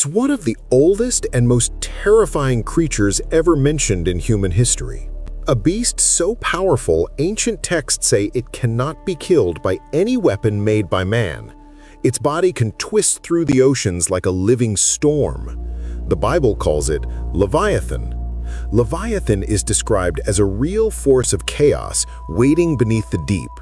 It's one of the oldest and most terrifying creatures ever mentioned in human history. A beast so powerful, ancient texts say it cannot be killed by any weapon made by man. Its body can twist through the oceans like a living storm. The Bible calls it Leviathan. Leviathan is described as a real force of chaos waiting beneath the deep.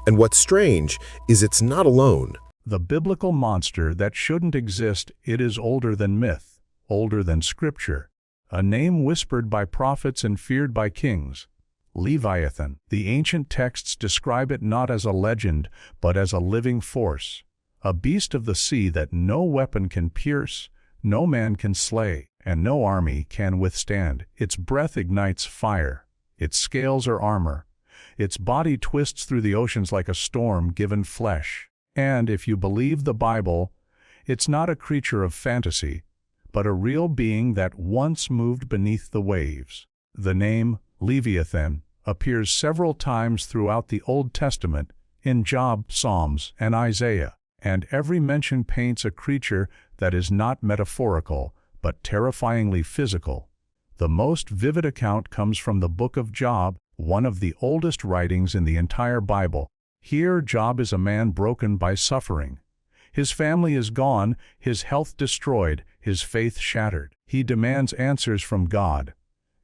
And what's strange is it's not alone. The biblical monster that shouldn't exist, it is older than myth, older than scripture. A name whispered by prophets and feared by kings. Leviathan. The ancient texts describe it not as a legend, but as a living force. A beast of the sea that no weapon can pierce, no man can slay, and no army can withstand. Its breath ignites fire. Its scales are armor. Its body twists through the oceans like a storm-given flesh. And if you believe the Bible, it's not a creature of fantasy, but a real being that once moved beneath the waves. The name Leviathan appears several times throughout the Old Testament in Job, Psalms, and Isaiah, and every mention paints a creature that is not metaphorical, but terrifyingly physical. The most vivid account comes from the book of Job, one of the oldest writings in the entire Bible. Here, Job is a man broken by suffering. His family is gone, his health destroyed, his faith shattered. He demands answers from God.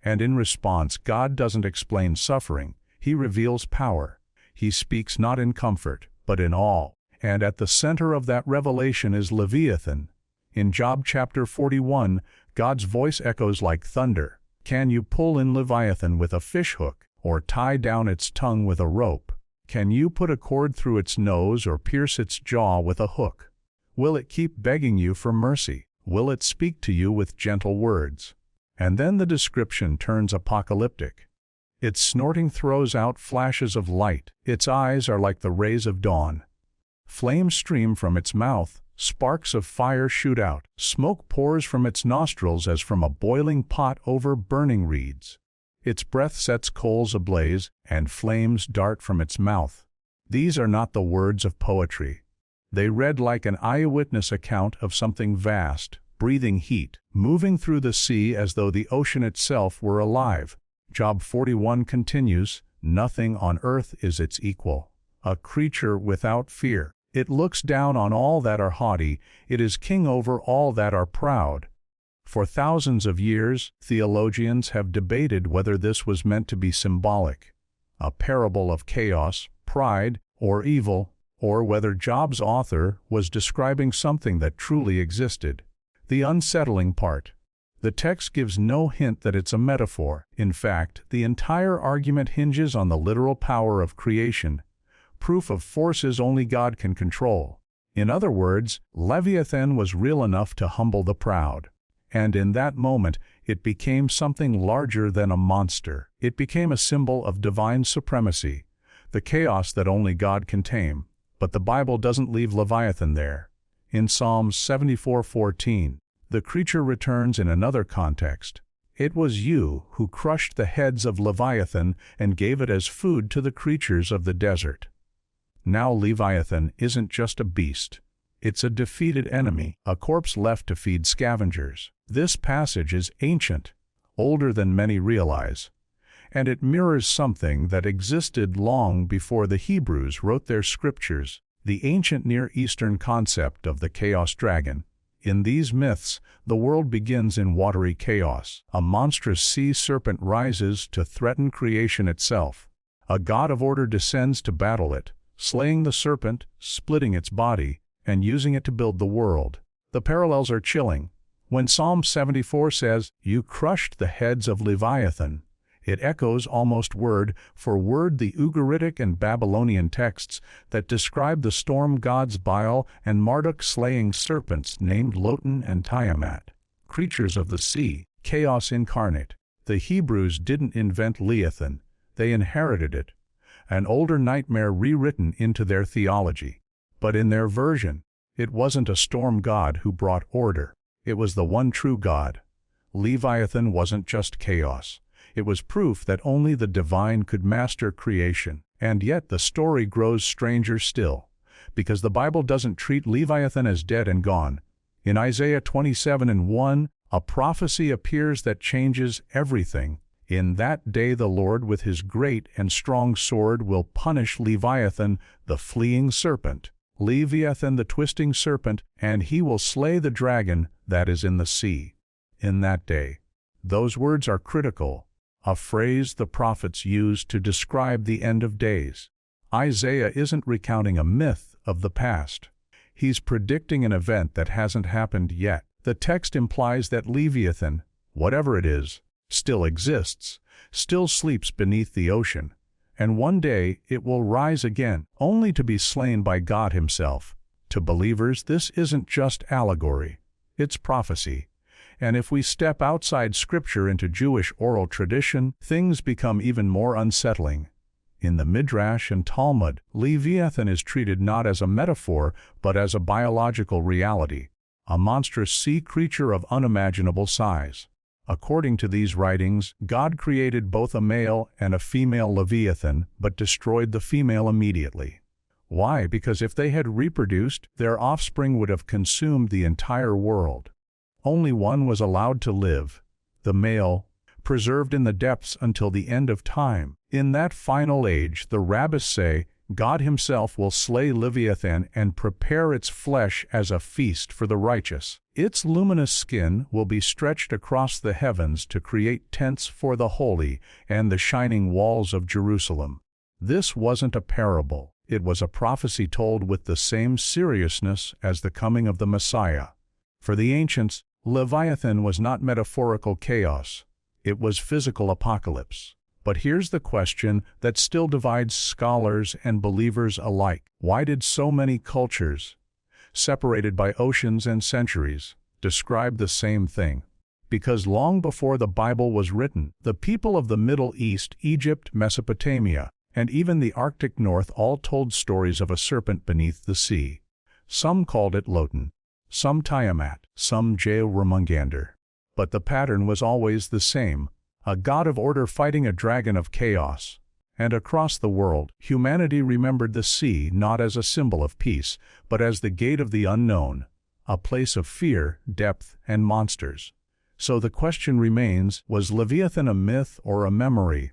And in response, God doesn't explain suffering. He reveals power. He speaks not in comfort, but in awe. And at the center of that revelation is Leviathan. In Job chapter 41, God's voice echoes like thunder. Can you pull in Leviathan with a fishhook, or tie down its tongue with a rope? Can you put a cord through its nose or pierce its jaw with a hook? Will it keep begging you for mercy? Will it speak to you with gentle words? And then the description turns apocalyptic. Its snorting throws out flashes of light. Its eyes are like the rays of dawn. Flames stream from its mouth. Sparks of fire shoot out. Smoke pours from its nostrils as from a boiling pot over burning reeds. Its breath sets coals ablaze, and flames dart from its mouth. These are not the words of poetry. They read like an eyewitness account of something vast, breathing heat, moving through the sea as though the ocean itself were alive. Job 41 continues, nothing on earth is its equal. A creature without fear. It looks down on all that are haughty. It is king over all that are proud. For thousands of years, theologians have debated whether this was meant to be symbolic, a parable of chaos, pride, or evil, or whether Job's author was describing something that truly existed. The unsettling part. The text gives no hint that it's a metaphor. In fact, the entire argument hinges on the literal power of creation, proof of forces only God can control. In other words, Leviathan was real enough to humble the proud. And in that moment, it became something larger than a monster. It became a symbol of divine supremacy, the chaos that only God can tame. But the Bible doesn't leave Leviathan there. In Psalms 74:14, the creature returns in another context. It was you who crushed the heads of Leviathan and gave it as food to the creatures of the desert. Now Leviathan isn't just a beast. It's a defeated enemy, a corpse left to feed scavengers. This passage is ancient, older than many realize, and it mirrors something that existed long before the Hebrews wrote their scriptures, the ancient Near Eastern concept of the chaos dragon. In these myths, the world begins in watery chaos. A monstrous sea serpent rises to threaten creation itself. A god of order descends to battle it, slaying the serpent, splitting its body, and using it to build the world. The parallels are chilling. When Psalm 74 says, "You crushed the heads of Leviathan," it echoes almost word for word the Ugaritic and Babylonian texts that describe the storm gods Baal and Marduk slaying serpents named Lotan and Tiamat. Creatures of the sea, chaos incarnate. The Hebrews didn't invent Leviathan, they inherited it, an older nightmare rewritten into their theology. But in their version, it wasn't a storm god who brought order. It was the one true God. Leviathan wasn't just chaos. It was proof that only the divine could master creation. And yet the story grows stranger still, because the Bible doesn't treat Leviathan as dead and gone. In Isaiah 27:1, a prophecy appears that changes everything. In that day the Lord with his great and strong sword will punish Leviathan, the fleeing serpent, Leviathan the twisting serpent, and he will slay the dragon that is in the sea. In that day. Those words are critical, a phrase the prophets used to describe the end of days. Isaiah isn't recounting a myth of the past. He's predicting an event that hasn't happened yet. The text implies that Leviathan, whatever it is, still exists, still sleeps beneath the ocean, and one day it will rise again, only to be slain by God himself. To believers, this isn't just allegory, it's prophecy. And if we step outside Scripture into Jewish oral tradition, things become even more unsettling. In the Midrash and Talmud, Leviathan is treated not as a metaphor, but as a biological reality, a monstrous sea creature of unimaginable size. According to these writings, God created both a male and a female Leviathan, but destroyed the female immediately. Why? Because if they had reproduced, their offspring would have consumed the entire world. Only one was allowed to live, the male, preserved in the depths until the end of time. In that final age, the rabbis say, God himself will slay Leviathan and prepare its flesh as a feast for the righteous. Its luminous skin will be stretched across the heavens to create tents for the holy and the shining walls of Jerusalem. This wasn't a parable. It was a prophecy told with the same seriousness as the coming of the Messiah. For the ancients, Leviathan was not metaphorical chaos. It was physical apocalypse. But here's the question that still divides scholars and believers alike. Why did so many cultures, separated by oceans and centuries, describe the same thing? Because long before the Bible was written, the people of the Middle East, Egypt, Mesopotamia, and even the Arctic North all told stories of a serpent beneath the sea. Some called it Lotan, some Tiamat, some Jörmungandr. But the pattern was always the same. A god of order fighting a dragon of chaos. And across the world, humanity remembered the sea not as a symbol of peace, but as the gate of the unknown, a place of fear, depth, and monsters. So the question remains, was Leviathan a myth or a memory?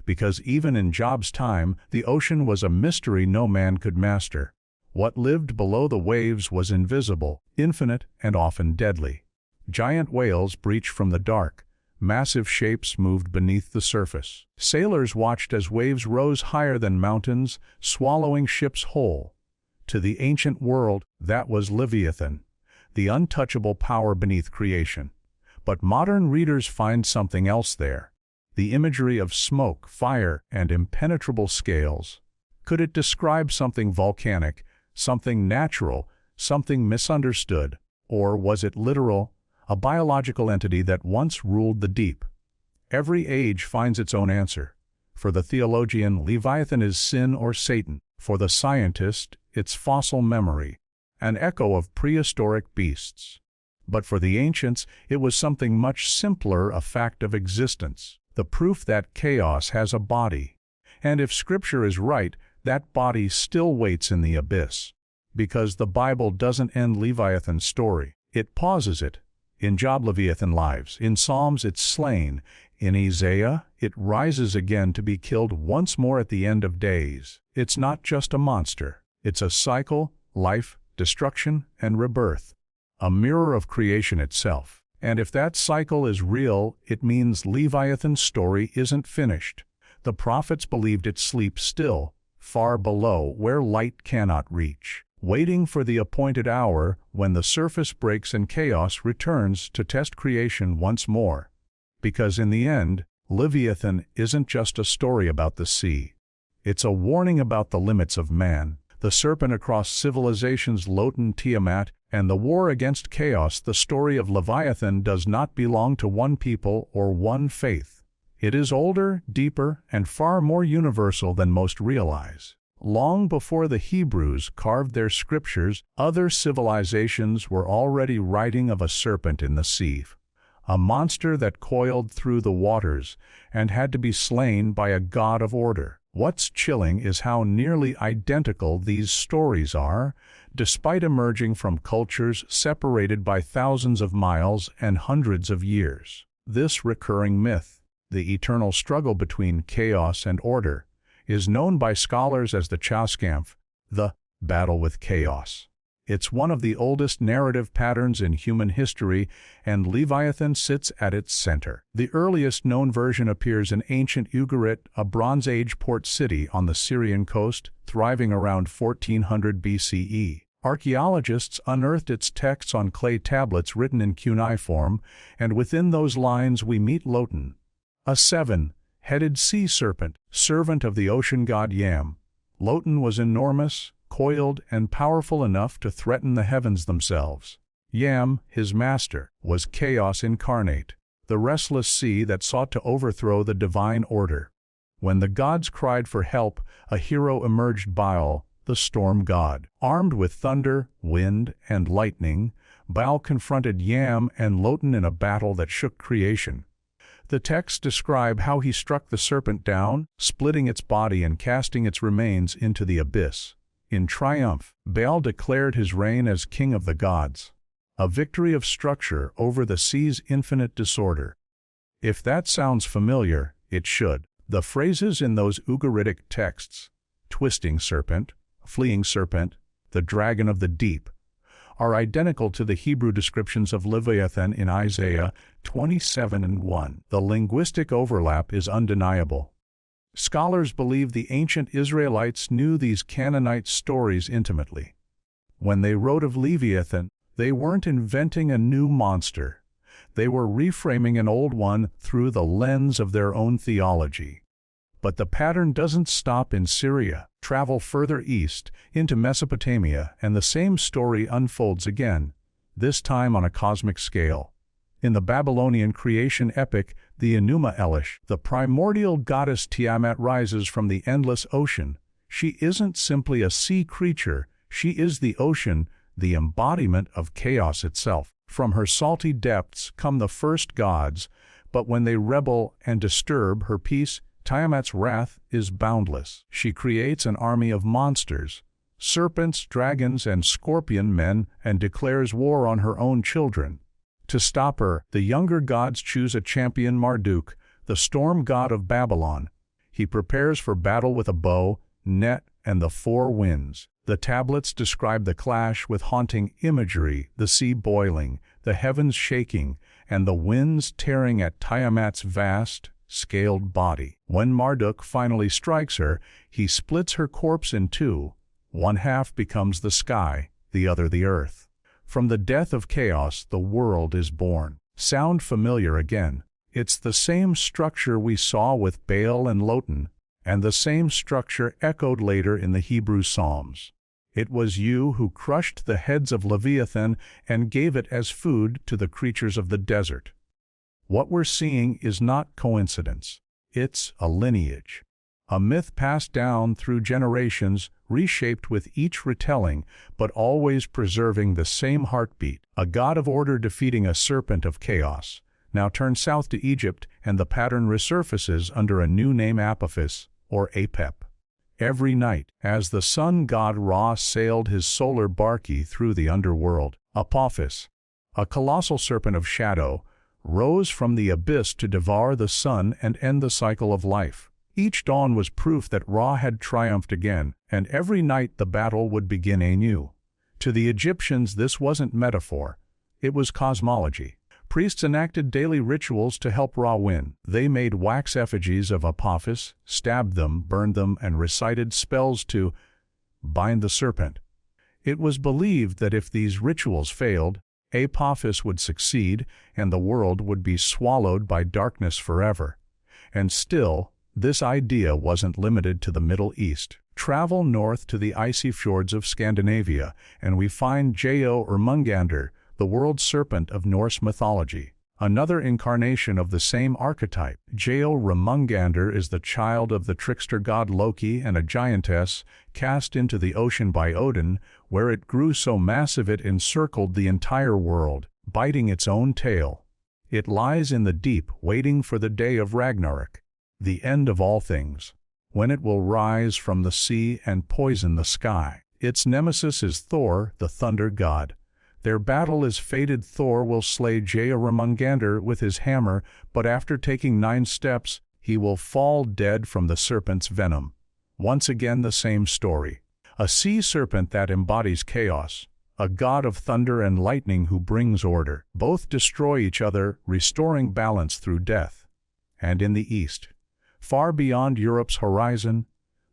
Because even in Job's time, the ocean was a mystery no man could master. What lived below the waves was invisible, infinite, and often deadly. Giant whales breached from the dark. Massive shapes moved beneath the surface. Sailors watched as waves rose higher than mountains, swallowing ships whole. To the ancient world, that was Leviathan, the untouchable power beneath creation. But modern readers find something else there. The imagery of smoke, fire, and impenetrable scales. Could it describe something volcanic, something natural, something misunderstood? Or was it literal? A biological entity that once ruled the deep. Every age finds its own answer. For the theologian, Leviathan is sin or Satan. For the scientist, it's fossil memory, an echo of prehistoric beasts. But for the ancients, it was something much simpler, a fact of existence, the proof that chaos has a body. And if Scripture is right, that body still waits in the abyss. Because the Bible doesn't end Leviathan's story, it pauses it. In Job, Leviathan lives. In Psalms, it's slain. In Isaiah, it rises again to be killed once more at the end of days. It's not just a monster. It's a cycle, life, destruction, and rebirth. A mirror of creation itself. And if that cycle is real, it means Leviathan's story isn't finished. The prophets believed it sleeps still, far below where light cannot reach, waiting for the appointed hour when the surface breaks and chaos returns to test creation once more. Because in the end, Leviathan isn't just a story about the sea. It's a warning about the limits of man, the serpent across civilizations Lotan and Tiamat, and the war against chaos. The story of Leviathan does not belong to one people or one faith. It is older, deeper, and far more universal than most realize. Long before the Hebrews carved their scriptures, other civilizations were already writing of a serpent in the sea, a monster that coiled through the waters and had to be slain by a god of order. What's chilling is how nearly identical these stories are, despite emerging from cultures separated by thousands of miles and hundreds of years. This recurring myth, the eternal struggle between chaos and order, is known by scholars as the chaoskampf, the battle with chaos. It's one of the oldest narrative patterns in human history, and Leviathan sits at its center. The earliest known version appears in ancient Ugarit, a Bronze Age port city on the Syrian coast, thriving around 1400 BCE. Archaeologists unearthed its texts on clay tablets written in cuneiform, and within those lines we meet Lotan, a seven-headed sea serpent, servant of the ocean god Yam. Lotan was enormous, coiled, and powerful enough to threaten the heavens themselves. Yam, his master, was chaos incarnate, the restless sea that sought to overthrow the divine order. When the gods cried for help, a hero emerged: Baal, the storm god. Armed with thunder, wind, and lightning, Baal confronted Yam and Lotan in a battle that shook creation. The texts describe how he struck the serpent down, splitting its body and casting its remains into the abyss. In triumph, Baal declared his reign as king of the gods, a victory of structure over the sea's infinite disorder. If that sounds familiar, it should. The phrases in those Ugaritic texts, twisting serpent, fleeing serpent, the dragon of the deep, are identical to the Hebrew descriptions of Leviathan in Isaiah 27:1. The linguistic overlap is undeniable. Scholars believe the ancient Israelites knew these Canaanite stories intimately. When they wrote of Leviathan, they weren't inventing a new monster. They were reframing an old one through the lens of their own theology. But the pattern doesn't stop in Syria. Travel further east, into Mesopotamia, and the same story unfolds again, this time on a cosmic scale. In the Babylonian creation epic, the Enuma Elish, the primordial goddess Tiamat rises from the endless ocean. She isn't simply a sea creature, she is the ocean, the embodiment of chaos itself. From her salty depths come the first gods, but when they rebel and disturb her peace, Tiamat's wrath is boundless. She creates an army of monsters, serpents, dragons, and scorpion men, and declares war on her own children. To stop her, the younger gods choose a champion, Marduk, the storm god of Babylon. He prepares for battle with a bow, net, and the four winds. The tablets describe the clash with haunting imagery, the sea boiling, the heavens shaking, and the winds tearing at Tiamat's vast, scaled body. When Marduk finally strikes her, he splits her corpse in two. One half becomes the sky, the other the earth. From the death of chaos, the world is born. Sound familiar again? It's the same structure we saw with Baal and Lotan, and the same structure echoed later in the Hebrew Psalms. It was you who crushed the heads of Leviathan and gave it as food to the creatures of the desert. What we're seeing is not coincidence. It's a lineage. A myth passed down through generations, reshaped with each retelling, but always preserving the same heartbeat. A god of order defeating a serpent of chaos. Now turn south to Egypt, and the pattern resurfaces under a new name, Apophis, or Apep. Every night, as the sun god Ra sailed his solar barkie through the underworld, Apophis, a colossal serpent of shadow, rose from the abyss to devour the sun and end the cycle of life. Each dawn was proof that Ra had triumphed again, and every night the battle would begin anew. To the Egyptians this wasn't metaphor, it was cosmology. Priests enacted daily rituals to help Ra win. They made wax effigies of Apophis, stabbed them, burned them, and recited spells to bind the serpent. It was believed that if these rituals failed, Apophis would succeed, and the world would be swallowed by darkness forever. And still, this idea wasn't limited to the Middle East. Travel north to the icy fjords of Scandinavia, and we find Jörmungandr, the world serpent of Norse mythology. Another incarnation of the same archetype. Jörmungandr is the child of the trickster god Loki and a giantess, cast into the ocean by Odin, where it grew so massive it encircled the entire world, biting its own tail. It lies in the deep, waiting for the day of Ragnarok, the end of all things. when it will rise from the sea and poison the sky. Its nemesis is Thor, the thunder god. Their battle is fated. Thor will slay Jörmungandr with his hammer, but after taking 9 steps, he will fall dead from the serpent's venom. Once again the same story. A sea serpent that embodies chaos, a god of thunder and lightning who brings order. Both destroy each other, restoring balance through death. And in the east, far beyond Europe's horizon,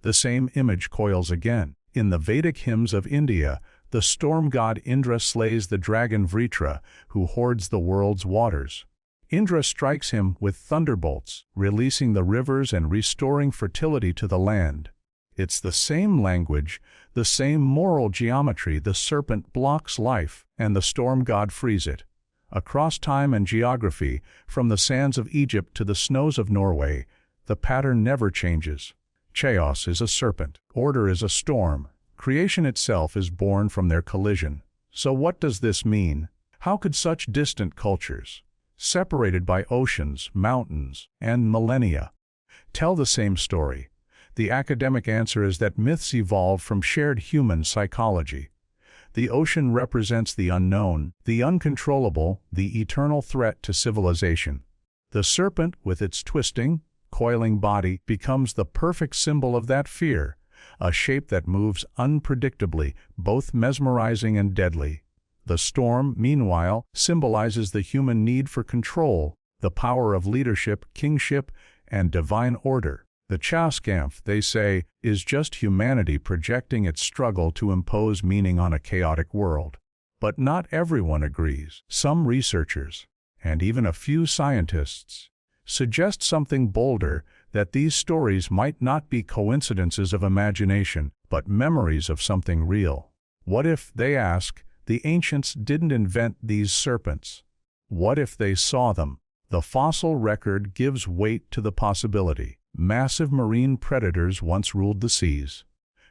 the same image coils again. In the Vedic hymns of India, the storm god Indra slays the dragon Vritra, who hoards the world's waters. Indra strikes him with thunderbolts, releasing the rivers and restoring fertility to the land. It's the same language, the same moral geometry. The serpent blocks life, and the storm god frees it. Across time and geography, from the sands of Egypt to the snows of Norway, the pattern never changes. Chaos is a serpent, order is a storm. Creation itself is born from their collision. So what does this mean? How could such distant cultures, separated by oceans, mountains, and millennia, tell the same story? The academic answer is that myths evolve from shared human psychology. The ocean represents the unknown, the uncontrollable, the eternal threat to civilization. The serpent, with its twisting, coiling body, becomes the perfect symbol of that fear, a shape that moves unpredictably, both mesmerizing and deadly. The storm, meanwhile, symbolizes the human need for control, the power of leadership, kingship, and divine order. The chaoskampf, they say, is just humanity projecting its struggle to impose meaning on a chaotic world. But not everyone agrees. Some researchers, and even a few scientists, suggest something bolder, that these stories might not be coincidences of imagination, but memories of something real. What if, they ask, the ancients didn't invent these serpents? What if they saw them? The fossil record gives weight to the possibility. Massive marine predators once ruled the seas.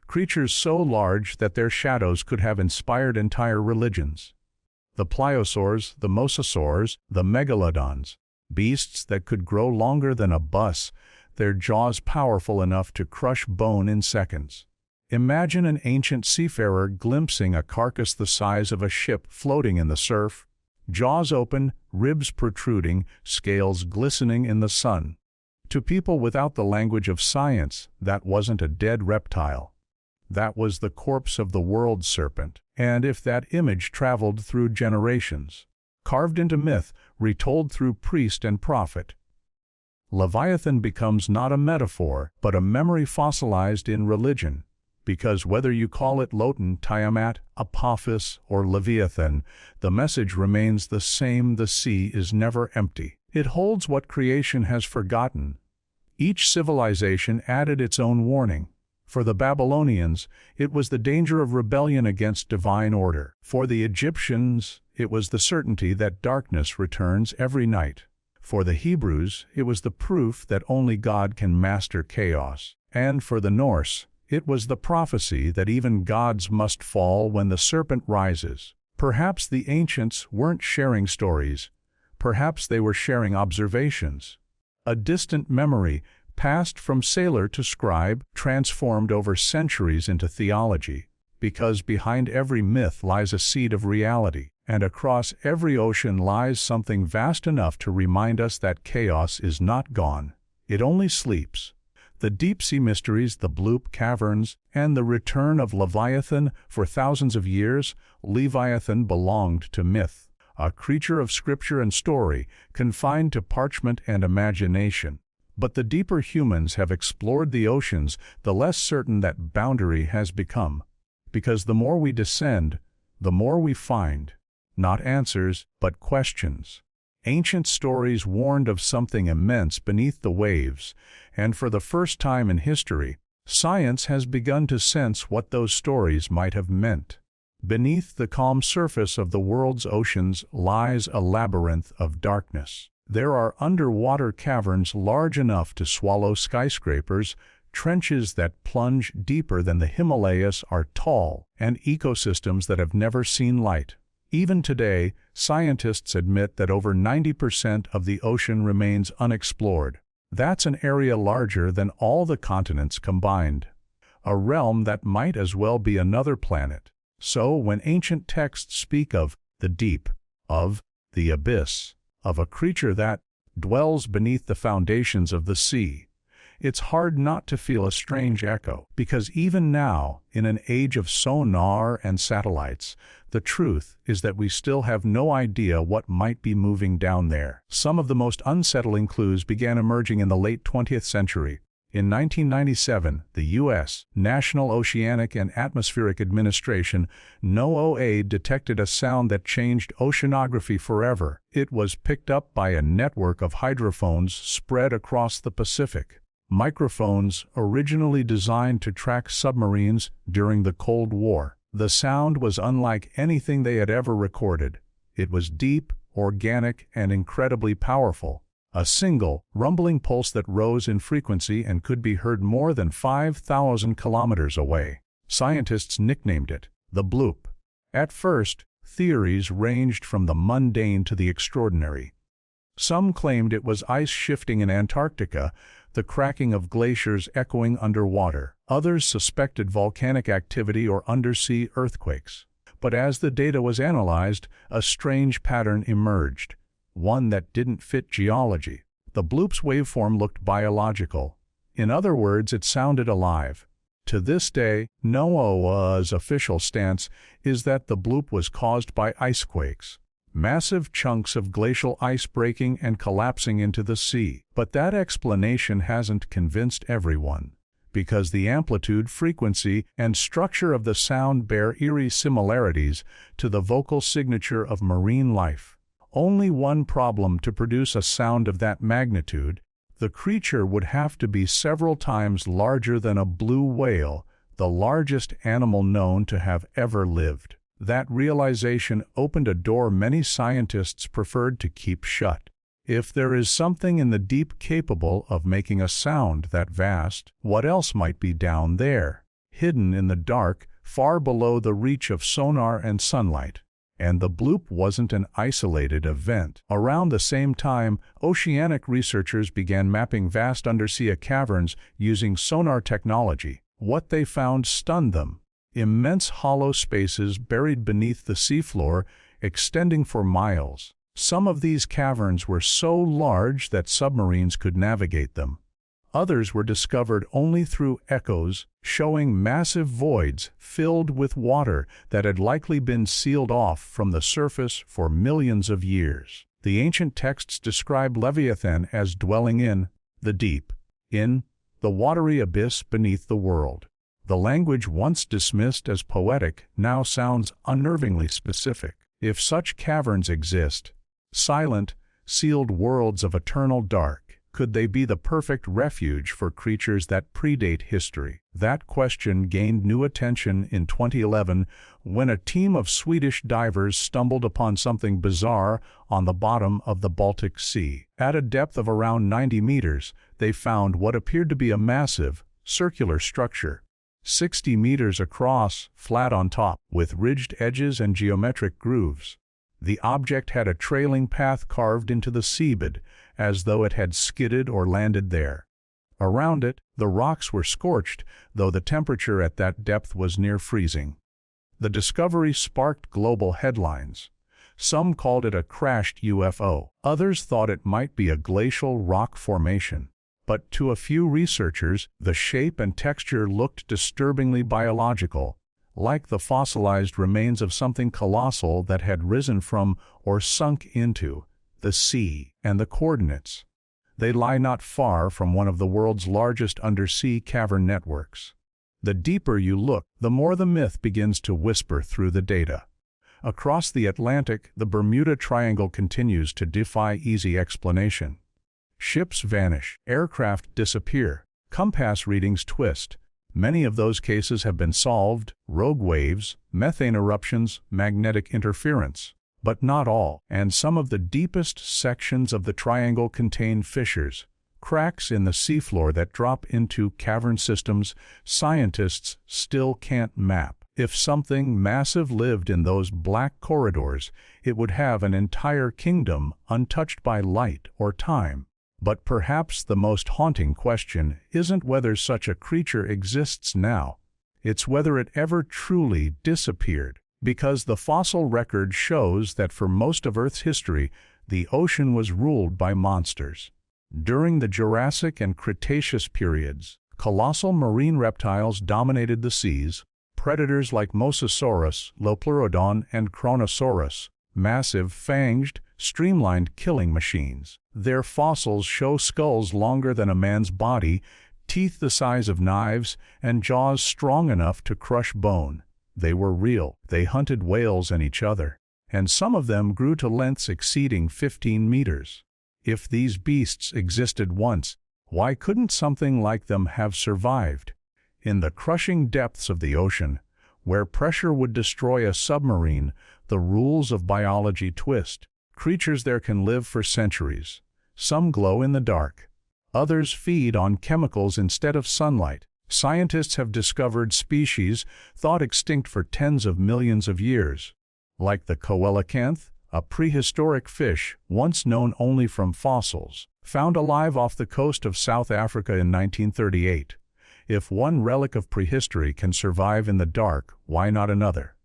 Creatures so large that their shadows could have inspired entire religions. The pliosaurs, the mosasaurs, the megalodons, beasts that could grow longer than a bus, their jaws powerful enough to crush bone in seconds. Imagine an ancient seafarer glimpsing a carcass the size of a ship floating in the surf, jaws open, ribs protruding, scales glistening in the sun. To people without the language of science, that wasn't a dead reptile. That was the corpse of the world serpent. And if that image traveled through generations, carved into myth, retold through priest and prophet, Leviathan becomes not a metaphor, but a memory fossilized in religion. Because whether you call it Lotan, Tiamat, Apophis, or Leviathan, the message remains the same: the sea is never empty. It holds what creation has forgotten. Each civilization added its own warning. For the Babylonians, it was the danger of rebellion against divine order. For the Egyptians, it was the certainty that darkness returns every night. For the Hebrews, it was the proof that only God can master chaos. And for the Norse, it was the prophecy that even gods must fall when the serpent rises. Perhaps the ancients weren't sharing stories. Perhaps they were sharing observations. A distant memory, passed from sailor to scribe, transformed over centuries into theology. Because behind every myth lies a seed of reality, and across every ocean lies something vast enough to remind us that chaos is not gone. It only sleeps. The deep-sea mysteries, the Bloop caverns, and the return of Leviathan. For thousands of years, Leviathan belonged to myth, a creature of scripture and story, confined to parchment and imagination. But the deeper humans have explored the oceans, the less certain that boundary has become. Because the more we descend, the more we find, not answers, but questions. Ancient stories warned of something immense beneath the waves, and for the first time in history, science has begun to sense what those stories might have meant. Beneath the calm surface of the world's oceans lies a labyrinth of darkness. There are underwater caverns large enough to swallow skyscrapers, trenches that plunge deeper than the Himalayas are tall, and ecosystems that have never seen light. Even today, scientists admit that over 90% of the ocean remains unexplored. That's an area larger than all the continents combined. A realm that might as well be another planet. So when ancient texts speak of the deep, of the abyss, of a creature that dwells beneath the foundations of the sea, it's hard not to feel a strange echo, because even now, in an age of sonar and satellites, the truth is that we still have no idea what might be moving down there. Some of the most unsettling clues began emerging in the late 20th century. In 1997, the U.S. National Oceanic and Atmospheric Administration, NOAA, detected a sound that changed oceanography forever. It was picked up by a network of hydrophones spread across the Pacific. Microphones originally designed to track submarines during the Cold War. The sound was unlike anything they had ever recorded. It was deep, organic, and incredibly powerful. A single, rumbling pulse that rose in frequency and could be heard more than 5,000 kilometers away. Scientists nicknamed it the Bloop. At first, theories ranged from the mundane to the extraordinary. Some claimed it was ice shifting in Antarctica, the cracking of glaciers echoing underwater. Others suspected volcanic activity or undersea earthquakes. But as the data was analyzed, a strange pattern emerged, one that didn't fit geology. The Bloop's waveform looked biological. In other words, it sounded alive. To this day, NOAA's official stance is that the Bloop was caused by icequakes. Massive chunks of glacial ice breaking and collapsing into the sea. But that explanation hasn't convinced everyone, because the amplitude, frequency, and structure of the sound bear eerie similarities to the vocal signature of marine life. Only one problem to produce a sound of that magnitude: the creature would have to be several times larger than a blue whale, the largest animal known to have ever lived. That realization opened a door many scientists preferred to keep shut. If there is something in the deep capable of making a sound that vast, what else might be down there, hidden in the dark, far below the reach of sonar and sunlight? And the Bloop wasn't an isolated event. Around the same time, oceanic researchers began mapping vast undersea caverns using sonar technology. What they found stunned them. Immense hollow spaces buried beneath the seafloor, extending for miles. Some of these caverns were so large that submarines could navigate them. Others were discovered only through echoes, showing massive voids filled with water that had likely been sealed off from the surface for millions of years. The ancient texts describe Leviathan as dwelling in the deep, in the watery abyss beneath the world. The language once dismissed as poetic now sounds unnervingly specific. If such caverns exist, silent, sealed worlds of eternal dark, could they be the perfect refuge for creatures that predate history? That question gained new attention in 2011 when a team of Swedish divers stumbled upon something bizarre on the bottom of the Baltic Sea. At a depth of around 90 meters, they found what appeared to be a massive, circular structure. 60 meters across, flat on top, with ridged edges and geometric grooves. The object had a trailing path carved into the seabed, as though it had skidded or landed there. Around it, the rocks were scorched, though the temperature at that depth was near freezing. The discovery sparked global headlines. Some called it a crashed UFO. Others thought it might be a glacial rock formation. But to a few researchers, the shape and texture looked disturbingly biological, like the fossilized remains of something colossal that had risen from or sunk into the sea. And the coordinates. They lie not far from one of the world's largest undersea cavern networks. The deeper you look, the more the myth begins to whisper through the data. Across the Atlantic, the Bermuda Triangle continues to defy easy explanation. Ships vanish, aircraft disappear, compass readings twist. Many of those cases have been solved: rogue waves, methane eruptions, magnetic interference. But not all, and some of the deepest sections of the triangle contain fissures, cracks in the seafloor that drop into cavern systems scientists still can't map. If something massive lived in those black corridors, it would have an entire kingdom untouched by light or time. But perhaps the most haunting question isn't whether such a creature exists now. It's whether it ever truly disappeared, because the fossil record shows that for most of Earth's history, the ocean was ruled by monsters. During the Jurassic and Cretaceous periods, colossal marine reptiles dominated the seas, predators like Mosasaurus, Lopleurodon, and Kronosaurus, massive, fanged, streamlined killing machines. Their fossils show skulls longer than a man's body, teeth the size of knives, and jaws strong enough to crush bone. They were real. They hunted whales and each other, and some of them grew to lengths exceeding 15 meters. If these beasts existed once, why couldn't something like them have survived? In the crushing depths of the ocean, where pressure would destroy a submarine, the rules of biology twist. Creatures there can live for centuries. Some glow in the dark. Others feed on chemicals instead of sunlight. Scientists have discovered species thought extinct for tens of millions of years, like the chaoskampf, a prehistoric fish once known only from fossils, found alive off the coast of South Africa in 1938. If one relic of prehistory can survive in the dark, why not another?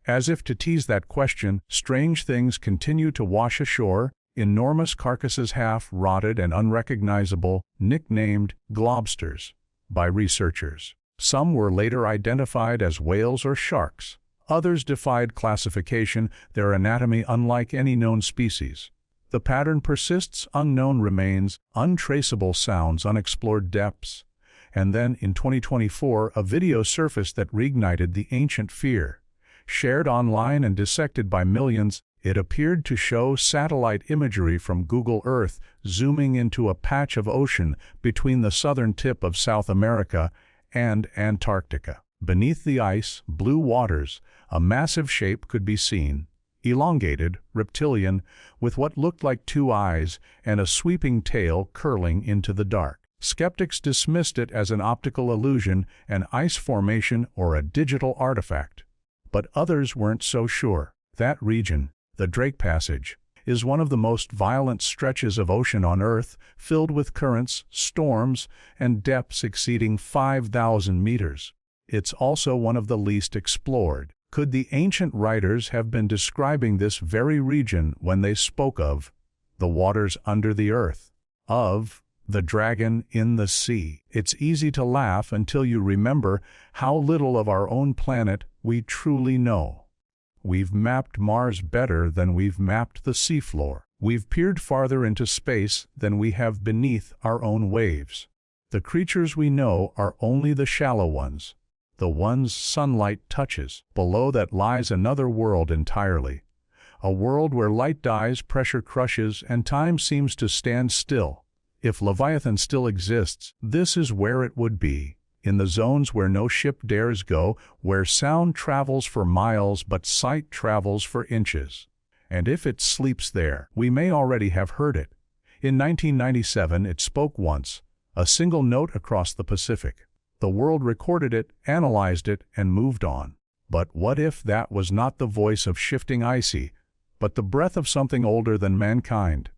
As if to tease that question, strange things continue to wash ashore, enormous carcasses half-rotted and unrecognizable, nicknamed globsters by researchers. Some were later identified as whales or sharks. Others defied classification, their anatomy unlike any known species. The pattern persists: unknown remains, untraceable sounds, unexplored depths. And then, in 2024, a video surfaced that reignited the ancient fear. Shared online and dissected by millions, it appeared to show satellite imagery from Google Earth zooming into a patch of ocean between the southern tip of South America and Antarctica. Beneath the ice, blue waters, a massive shape could be seen, elongated, reptilian, with what looked like two eyes and a sweeping tail curling into the dark. Skeptics dismissed it as an optical illusion, an ice formation, or a digital artifact. But others weren't so sure. That region, the Drake Passage, is one of the most violent stretches of ocean on Earth, filled with currents, storms, and depths exceeding 5,000 meters. It's also one of the least explored. Could the ancient writers have been describing this very region when they spoke of the waters under the earth, of the dragon in the sea? It's easy to laugh until you remember how little of our own planet we truly know. We've mapped Mars better than we've mapped the seafloor. We've peered farther into space than we have beneath our own waves. The creatures we know are only the shallow ones, the ones sunlight touches. Below that lies another world entirely. A world where light dies, pressure crushes, and time seems to stand still. If Leviathan still exists, this is where it would be. In the zones where no ship dares go, where sound travels for miles but sight travels for inches. And if it sleeps there, we may already have heard it. In 1997 it spoke once, a single note across the Pacific. The world recorded it, analyzed it, and moved on. But what if that was not the voice of shifting icy, but the breath of something older than mankind?